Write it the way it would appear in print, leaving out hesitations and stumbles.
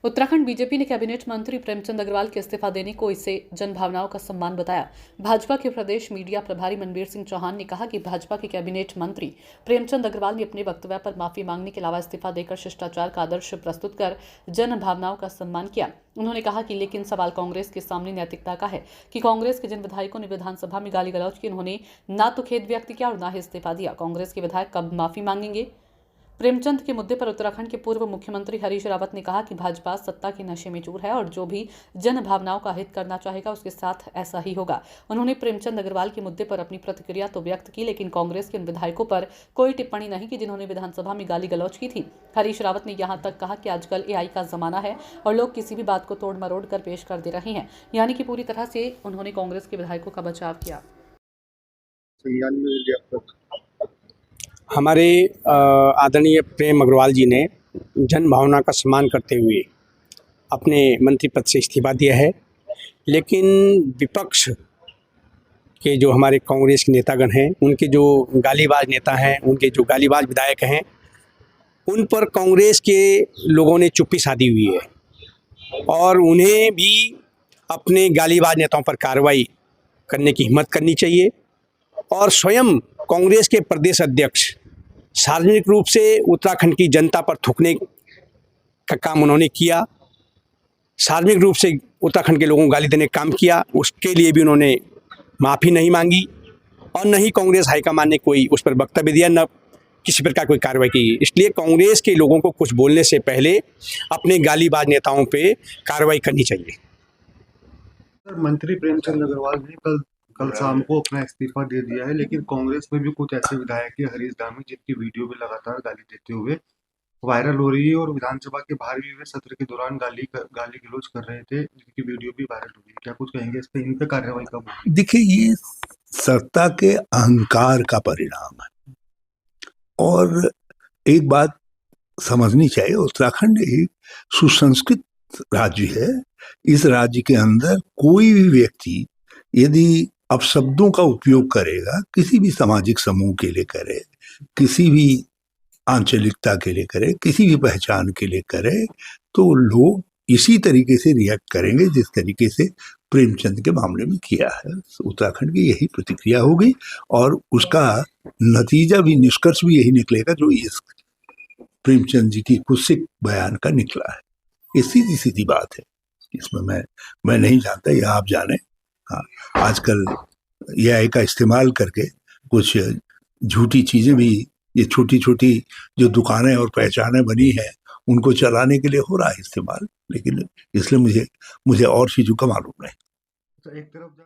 Uttarakhand BJP ने cabinet मंत्री प्रेमचंद अग्रवाल के इस्तीफा देने को इसे जनभावनाओं का सम्मान बताया। भाजपा के प्रदेश मीडिया प्रभारी मनबीर सिंह चौहान ने कहा कि भाजपा के कैबिनेट मंत्री प्रेमचंद अग्रवाल ने अपने वक्तव्य पर माफी मांगने के अलावा इस्तीफा देकर शिष्टाचार का आदर्श प्रस्तुत कर जनभावनाओं का सम्मान किया। उन्होंने कहा कि लेकिन सवाल कांग्रेस के सामने नैतिकता का है कि कांग्रेस के जिन विधायकों ने विधानसभा में गाली गलौज की, उन्होंने ना तो खेद व्यक्त किया और ना ही इस्तीफा दिया। कांग्रेस के विधायक कब माफी मांगेंगे? प्रेमचंद के मुद्दे पर उत्तराखंड के पूर्व मुख्यमंत्री हरीश रावत ने कहा कि भाजपा सत्ता के नशे में चूर है और जो भी जन भावनाओं का हित करना चाहेगा उसके साथ ऐसा ही होगा। उन्होंने प्रेमचंद अग्रवाल के मुद्दे पर अपनी प्रतिक्रिया तो व्यक्त की, लेकिन कांग्रेस के उन विधायकों पर कोई टिप्पणी नहीं की जिन्होंने विधानसभा में गाली गलौज की थी। हरीश रावत ने यहाँ तक कहा कि आजकल AI का जमाना है और लोग किसी भी बात को तोड़ मरोड़ कर पेश कर दे रहे हैं, यानी कि पूरी तरह से उन्होंने कांग्रेस के विधायकों का बचाव किया। हमारे आदरणीय प्रेम अग्रवाल जी ने जन भावना का सम्मान करते हुए अपने मंत्री पद से इस्तीफा दिया है, लेकिन विपक्ष के जो हमारे कांग्रेस के नेतागण हैं, उनके जो गालीबाज नेता हैं, उनके जो गालीबाज विधायक हैं, उन पर कांग्रेस के लोगों ने चुप्पी साधी हुई है और उन्हें भी अपने गालीबाज नेताओं पर कार्रवाई करने की हिम्मत करनी चाहिए। और स्वयं कांग्रेस के प्रदेश अध्यक्ष सार्वजनिक रूप से उत्तराखंड की जनता पर थूकने का काम उन्होंने किया, सार्वजनिक रूप से उत्तराखंड के लोगों को गाली देने का काम किया। उसके लिए भी उन्होंने माफ़ी नहीं मांगी और न ही कांग्रेस हाईकमान ने कोई उस पर वक्तव्य दिया, न किसी प्रकार कोई कार्रवाई की। इसलिए कांग्रेस के लोगों को कुछ बोलने से पहले अपने गालीबाज नेताओं पे कार्रवाई करनी चाहिए। मंत्री प्रेमचंद अग्रवाल ने कल शाम को अपना इस्तीफा दे दिया है, लेकिन कांग्रेस में भी कुछ ऐसे विधायक हैं, हरीश धामी, जिनकी वीडियो भी लगातार गाली देते हुए वायरल हो रही है और विधानसभा के बाहर भी वे सत्र के दौरान गाली गलौज कर रहे थे, जिनकी वीडियो भी वायरल हो रही है। क्या कुछ कहेंगे इस पे? इन पे कार्रवाई कब होगी? देखिए, ये सत्ता के अहंकार का परिणाम है और एक बात समझनी चाहिए, उत्तराखंड एक सुसंस्कृत राज्य है। इस राज्य के अंदर कोई भी व्यक्ति यदि अपशब्दों का उपयोग करेगा, किसी भी सामाजिक समूह के लिए करे, किसी भी आंचलिकता के लिए करे, किसी भी पहचान के लिए करे, तो लोग इसी तरीके से रिएक्ट करेंगे जिस तरीके से प्रेमचंद के मामले में किया है। उत्तराखंड की यही प्रतिक्रिया होगी और उसका नतीजा भी, निष्कर्ष भी यही निकलेगा जो इस प्रेमचंद जी की कुत्सित बयान का निकला है। ये सीधी सीधी बात है, इसमें मैं नहीं जानता, या आप जाने। हाँ, आजकल AI का इस्तेमाल करके कुछ झूठी चीज़ें भी, ये छोटी छोटी जो दुकानें और पहचानें बनी हैं, उनको चलाने के लिए हो रहा है इस्तेमाल, लेकिन इसलिए मुझे और चीज़ों का मालूम नहीं। तो एक तरफ